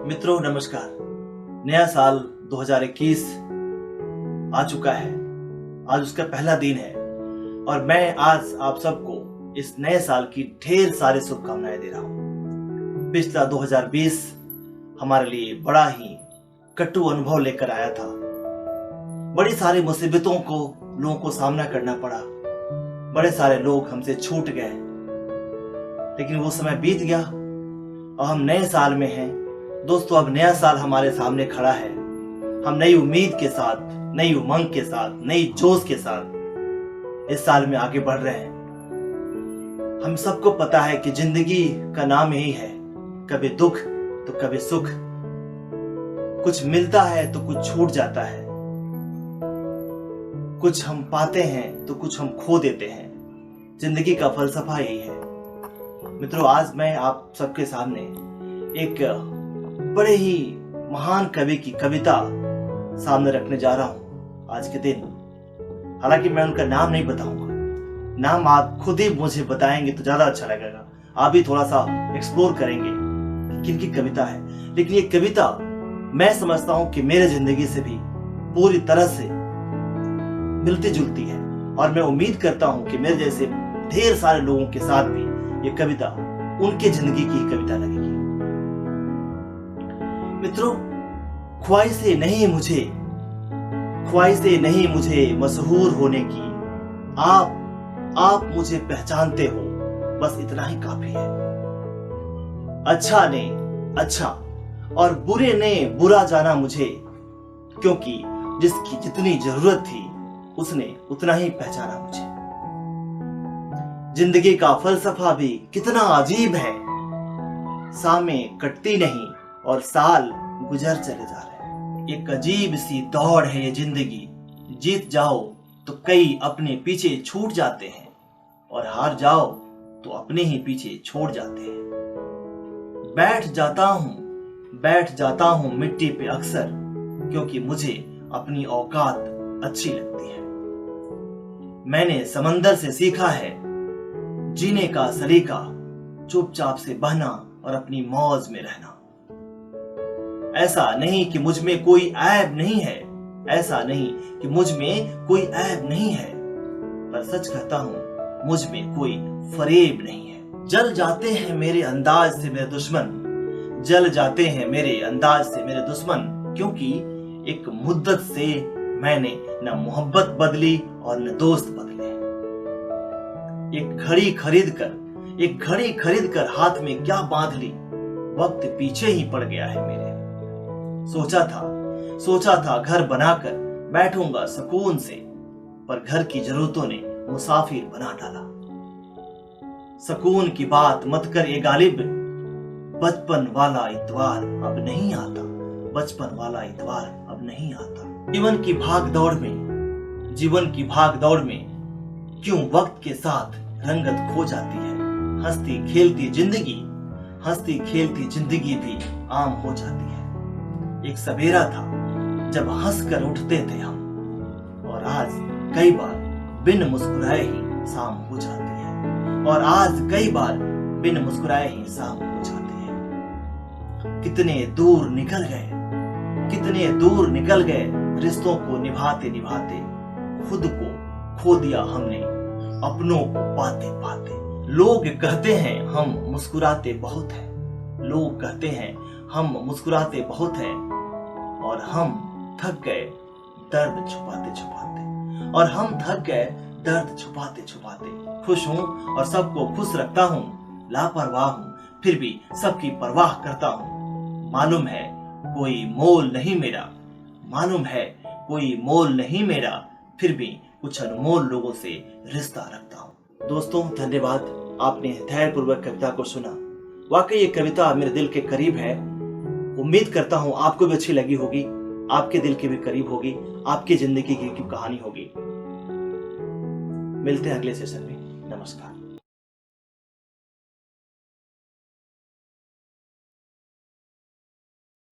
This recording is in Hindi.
मित्रों नमस्कार। नया साल 2021 आ चुका है। आज उसका पहला दिन है और मैं आज आप सबको इस नए साल की ढेर सारी शुभकामनाएं दे रहा हूं। पिछला 2020 हमारे लिए बड़ा ही कटु अनुभव लेकर आया था। बड़ी सारी मुसीबतों को लोगों को सामना करना पड़ा। बड़े सारे लोग हमसे छूट गए, लेकिन वो समय बीत गया और हम नए साल में हैं। दोस्तों, अब नया साल हमारे सामने खड़ा है। हम नई उम्मीद के साथ, नई उमंग के साथ, नई जोश के साथ इस साल में आगे बढ़ रहे हैं। हम सबको पता है कि जिंदगी का नाम यही है, कभी दुख तो कभी सुख। कुछ मिलता है तो कुछ छूट जाता है, कुछ हम पाते हैं तो कुछ हम खो देते हैं। जिंदगी का फलसफा यही है। मित्रों, आज मैं आप सबके सामने एक बड़े ही महान कवि की कविता सामने रखने जा रहा हूं आज के दिन। हालांकि मैं उनका नाम नहीं बताऊंगा, नाम आप खुद ही मुझे बताएंगे तो ज्यादा अच्छा लगेगा। आप भी थोड़ा सा एक्सप्लोर करेंगे कि किनकी कविता है। लेकिन ये कविता मैं समझता हूं कि मेरे जिंदगी से भी पूरी तरह से मिलती जुलती है और मैं उम्मीद करता हूं कि मेरे जैसे ढेर सारे लोगों के साथ भी ये कविता उनके जिंदगी की कविता लगेगी। मित्रों, ख्वाहिशें नहीं मुझे मशहूर होने की। आप मुझे पहचानते हो, बस इतना ही काफी है। अच्छा ने अच्छा और बुरे ने बुरा जाना मुझे, क्योंकि जिसकी जितनी जरूरत थी उसने उतना ही पहचाना मुझे। जिंदगी का फलसफा भी कितना अजीब है, सामें कटती नहीं और साल गुजर चले जा रहे हैं। एक अजीब सी दौड़ है ये जिंदगी, जीत जाओ तो कई अपने पीछे छूट जाते हैं और हार जाओ तो अपने ही पीछे छोड़ जाते हैं। बैठ जाता हूं मिट्टी पे अक्सर, क्योंकि मुझे अपनी औकात अच्छी लगती है। मैंने समंदर से सीखा है जीने का सलीका, चुपचाप से बहना और अपनी मौज में रहना। ऐसा नहीं कि मुझ में कोई ऐब नहीं है, ऐसा नहीं कि मुझ में कोई ऐब नहीं है, पर सच कहता हूं मुझ में कोई फरेब नहीं है। जल जाते हैं मेरे अंदाज से मेरे दुश्मन, जल जाते हैं मेरे अंदाज से मेरे दुश्मन, क्योंकि एक मुद्दत से मैंने न मोहब्बत बदली और न दोस्त बदले। एक घड़ी खरीद कर हाथ में क्या बांध ली, वक्त पीछे ही पड़ गया है मेरे। सोचा था घर बनाकर बैठूंगा सुकून से, पर घर की जरूरतों ने मुसाफिर बना डाला। सुकून की बात मत कर ए गालिब, बचपन वाला इतवार अब नहीं आता, बचपन वाला इतवार अब नहीं आता। जीवन की भाग दौड़ में क्यों वक्त के साथ रंगत खो जाती है। हंसती खेलती जिंदगी भी आम हो जाती है। एक सवेरा था जब हंसकर उठते थे हम, और आज कई बार बिन मुस्कुराए ही शाम हो जाती है, और आज कई बार बिन मुस्कुराए ही शाम हो जाती है। कितने दूर निकल गए रिश्तों को निभाते निभाते, खुद को खो दिया हमने अपनों को पाते पाते। लोग कहते हैं हम मुस्कुराते बहुत हैं, और हम थक गए दर्द छुपाते। खुश हूं और सबको खुश रखता हूं, लापरवाह हूं फिर भी सबकी परवाह करता हूं। मालूम है कोई मोल नहीं मेरा, फिर भी कुछ अनमोल लोगों से रिश्ता रखता हूं। दोस्तों, धन्यवाद, आपने धैर्यपूर्वक कविता को सुना। वाकई ये कविता मेरे दिल के करीब है। उम्मीद करता हूं आपको भी अच्छी लगी होगी, आपके दिल के भी करीब होगी, आपकी जिंदगी की कहानी होगी। मिलते हैं अगले सेशन में। नमस्कार।